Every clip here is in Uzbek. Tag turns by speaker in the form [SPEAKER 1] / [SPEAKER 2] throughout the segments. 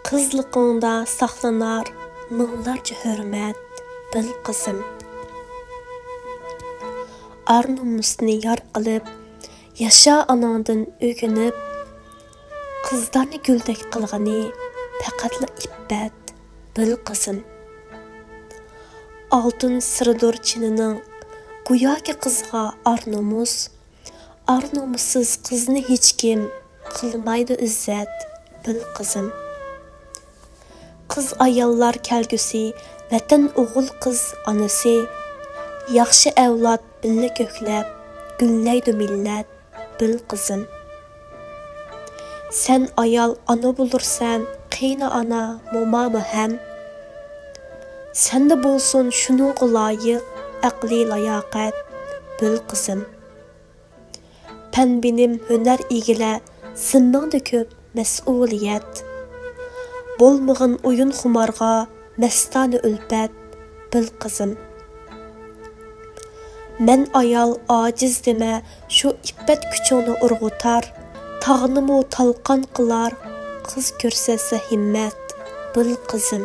[SPEAKER 1] Qızlıqında saxlanar minglarca hürmet, bil qızım. Ar-nomusni yar qilib, yaşa anandan ögünüp, qızlarni güldek qilg'ini faqatla iffat, bil qızım. Altın sırdır çinining go'yoki qizga ar-nomus, ar-nomussiz qizni hech kim qilmaydi izzat, bil qızım. Qız ayollar kelgusi, vatan o'g'il qiz onasi, yaxshi avlod billa ko'klab, gullaydi millat, bil qızım. Sen ayol ana bulursan, qiyna ana momamı hem. Sende bolsun şununğa layiq aqli layaqat, bil qızım. Pen benim hüner igile, simmingda ko'p mas'uliyat. Bolmag'in o'yin xumarga, mastona ulpat, bil qızım. Men ayol ojiz dema, shu iffat kuchini urg'utar, tag'nimi talqon qilar, qiz ko'rsatsa himmat, bil qızım.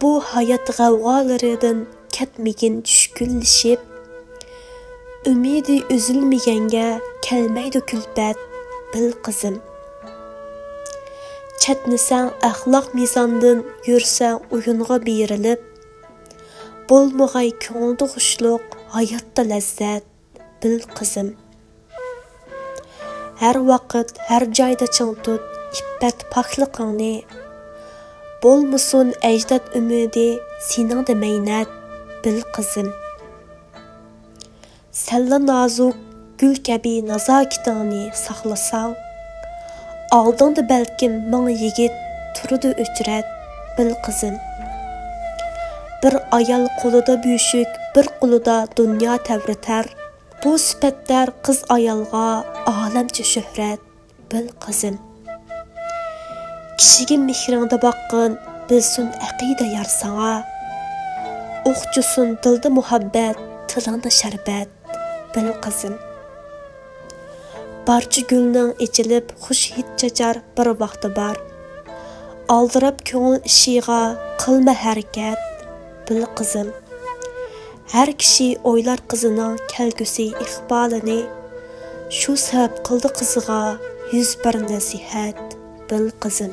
[SPEAKER 1] Bu hayat g'avg'olaridan ketmagin tushkunlashib, umidi üzülmeganga kelmaydi kulpat, bil qızım. Chatnisang axloq mizondan yursang o'yinga berilib, bo'lmag'ay ko'ngilda xushluq, hayotda lazzat, bil qızım. Her vaqt, her joyda ching tut, iffat pokliqingni. Bolmusun ajdod umidi, seningda maynat, bil qızım. Salla nazuk, gül kabi nazokatingni saqlasang, oldingda balkim ming yigit turdi uchrat, bil qızım. Bir ayol qo'lida buyuşuk, bir qo'lida dunyo tavritar. Bu sifatlar qiz ayolga olamcha shuhrat, bil qızım. Kishiga mehringda boqqin, bilsin aqida yar sanga. O'qchusun dilda muhabbat, tilingda sharbat, bil qızım. Barcha gulning ichilib xush hid chachar bir vaqti bor. Aldirab ko'ngil ishiga qilma harakat, bil qızım. Her kishi o'ylar qizining kelgusi iqbolini, shu sabab qildi qiziga 101 nasihat, bil qızım.